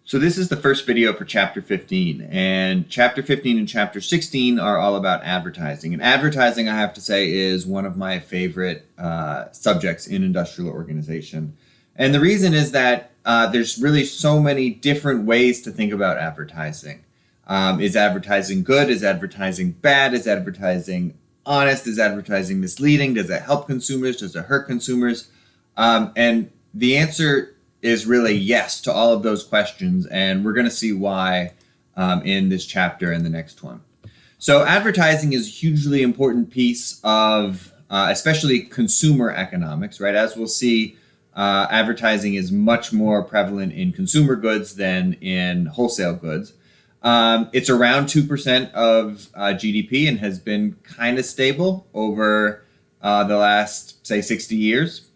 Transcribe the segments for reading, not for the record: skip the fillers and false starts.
So this is the first video for Chapter 15, and Chapter 15 and Chapter 16 are all about advertising. And advertising, I have to say, is one of my favorite subjects in industrial organization. And the reason is that there's really so many different ways to think about advertising. Is advertising good? Is advertising bad? Is advertising honest? Is advertising misleading? Does it help consumers? Does it hurt consumers? And the answer is really yes to all of those questions, and we're going to see why in this chapter and the next one. So advertising is a hugely important piece of especially consumer economics, right? As we'll see, advertising is much more prevalent in consumer goods than in wholesale goods. It's around 2% of GDP and has been kind of stable over the last, say, 60 years.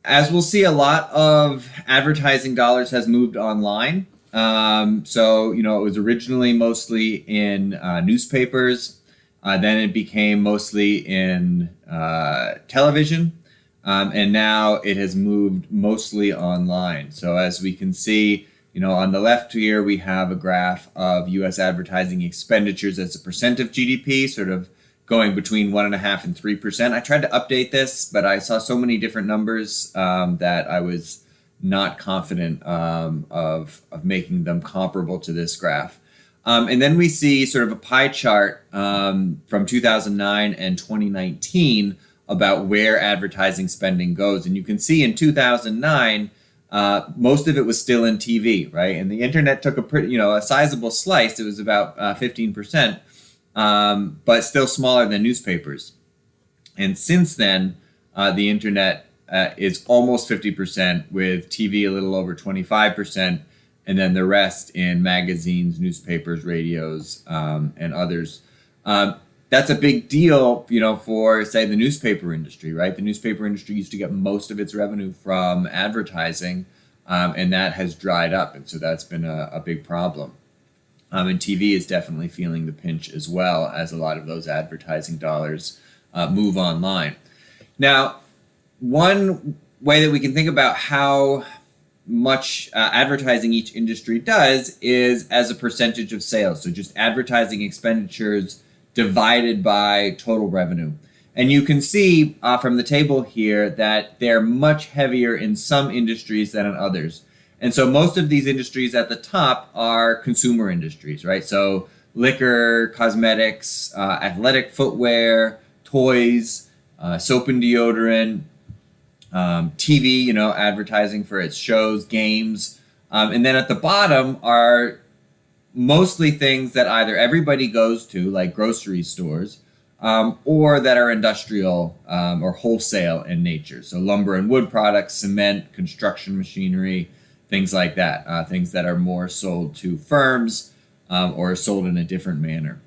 As we'll see, a lot of advertising dollars has moved online. So, it was originally mostly in newspapers. Then it became mostly in television. And now it has moved mostly online. So as we can see, on the left here, we have a graph of U.S. advertising expenditures as a percent of GDP, sort of going between 1.5% and 3%. I tried to update this, but I saw so many different numbers that I was not confident of making them comparable to this graph. And then we see sort of a pie chart from 2009 and 2019 about where advertising spending goes. And you can see in 2009, most of it was still in TV, right? And the internet took a sizable slice. It was about 15%. But still smaller than newspapers. And since then, the internet is almost 50%, with TV a little over 25%, and then the rest in magazines, newspapers, radios, and others. That's a big deal, for, say, the newspaper industry, right? The newspaper industry used to get most of its revenue from advertising, and that has dried up, and so that's been a big problem. And TV is definitely feeling the pinch as well, as a lot of those advertising dollars move online. Now, one way that we can think about how much advertising each industry does is as a percentage of sales. So just advertising expenditures divided by total revenue. And you can see from the table here that they're much heavier in some industries than in others. And so most of these industries at the top are consumer industries, right? So liquor, cosmetics, athletic footwear, toys, soap and deodorant, TV, advertising for its shows, games. And then at the bottom are mostly things that either everybody goes to, like grocery stores, or that are industrial or wholesale in nature. So lumber and wood products, cement, construction machinery, things like that, things that are more sold to firms or sold in a different manner.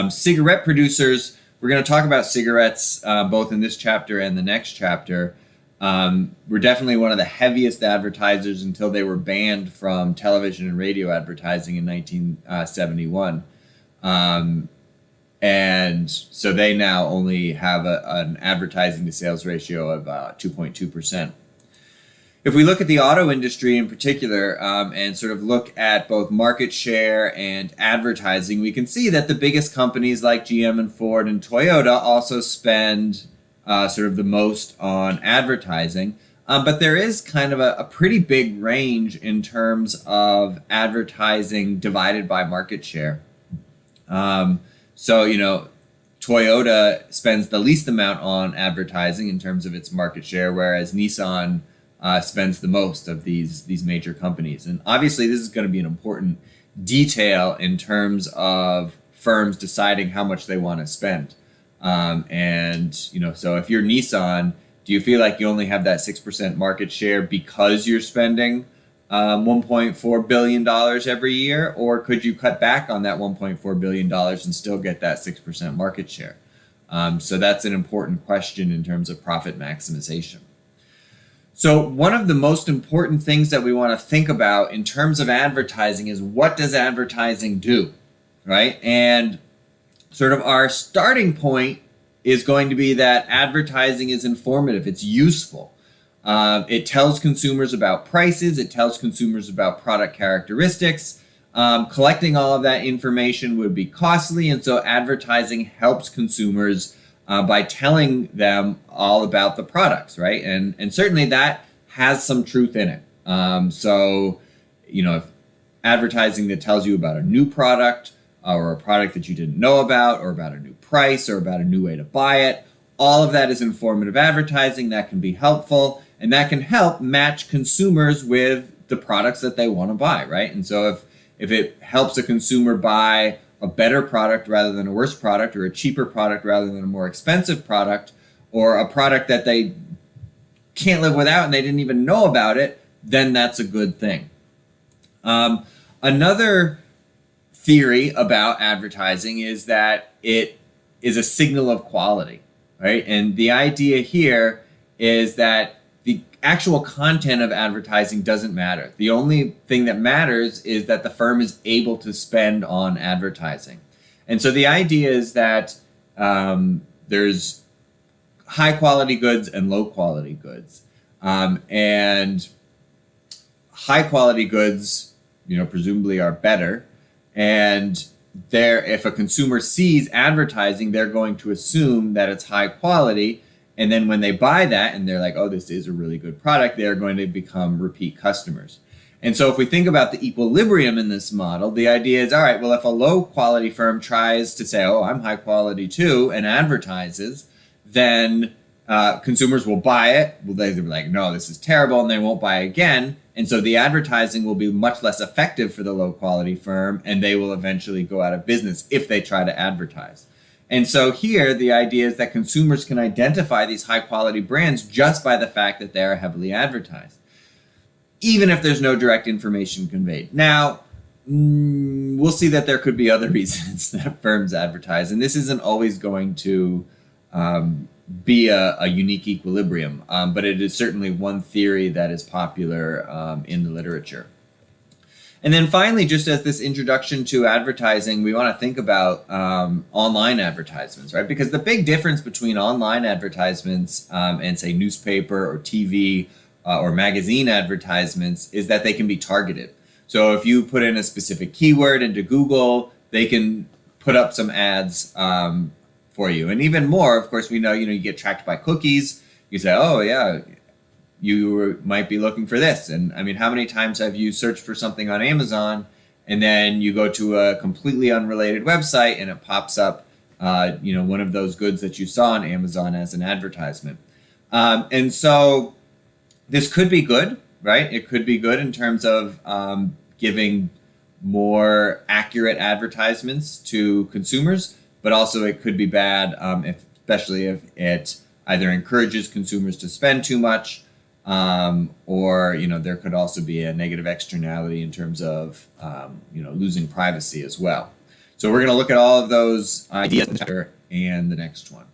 Cigarette producers, we're going to talk about cigarettes both in this chapter and the next chapter. We're definitely one of the heaviest advertisers until they were banned from television and radio advertising in 1971. And so they now only have an advertising to sales ratio of 2.2%. If we look at the auto industry in particular and sort of look at both market share and advertising, we can see that the biggest companies like GM and Ford and Toyota also spend sort of the most on advertising. But there is kind of a pretty big range in terms of advertising divided by market share. So, Toyota spends the least amount on advertising in terms of its market share, whereas Nissan spends the most of these major companies. And obviously this is going to be an important detail in terms of firms deciding how much they want to spend. So if you're Nissan, do you feel like you only have that 6% market share because you're spending $1.4 billion every year? Or could you cut back on that $1.4 billion and still get that 6% market share? So that's an important question in terms of profit maximization. So one of the most important things that we want to think about in terms of advertising is, what does advertising do, right? And sort of our starting point is going to be that advertising is informative, it's useful. It tells consumers about prices. It tells consumers about product characteristics. Collecting all of that information would be costly, and so advertising helps consumers by telling them all about the products, right? And certainly that has some truth in it. So, if advertising that tells you about a new product or a product that you didn't know about or about a new price or about a new way to buy it, all of that is informative advertising that can be helpful, and that can help match consumers with the products that they want to buy, right? And so if it helps a consumer buy a better product rather than a worse product, or a cheaper product rather than a more expensive product, or a product that they can't live without and they didn't even know about it, then that's a good thing. Another theory about advertising is that it is a signal of quality, right? And the idea here is that the actual content of advertising doesn't matter. The only thing that matters is that the firm is able to spend on advertising. And so the idea is that there's high quality goods and low quality goods. And high quality goods, presumably are better. And if a consumer sees advertising, they're going to assume that it's high quality. And then when they buy that and they're like, oh, this is a really good product, they're going to become repeat customers. And so if we think about the equilibrium in this model, the idea is, all right, well, if a low quality firm tries to say, oh, I'm high quality too, and advertises, then consumers will buy it. Well, they'll be like, no, this is terrible, and they won't buy again. And so the advertising will be much less effective for the low quality firm, and they will eventually go out of business if they try to advertise. And so here, the idea is that consumers can identify these high quality brands just by the fact that they are heavily advertised, even if there's no direct information conveyed. Now, we'll see that there could be other reasons that firms advertise, and this isn't always going to be a unique equilibrium, but it is certainly one theory that is popular in the literature. And then finally, just as this introduction to advertising, we want to think about online advertisements, right? Because the big difference between online advertisements and, say, newspaper or TV or magazine advertisements is that they can be targeted. So if you put in a specific keyword into Google, they can put up some ads for you. And even more, of course, we know, you get tracked by cookies. You say, oh, yeah, you might be looking for this. And I mean, how many times have you searched for something on Amazon and then you go to a completely unrelated website and it pops up, one of those goods that you saw on Amazon as an advertisement. And so this could be good, right? It could be good in terms of giving more accurate advertisements to consumers, but also it could be bad, especially if it either encourages consumers to spend too much, or there could also be a negative externality in terms of losing privacy as well. So we're going to look at all of those ideas and the next one.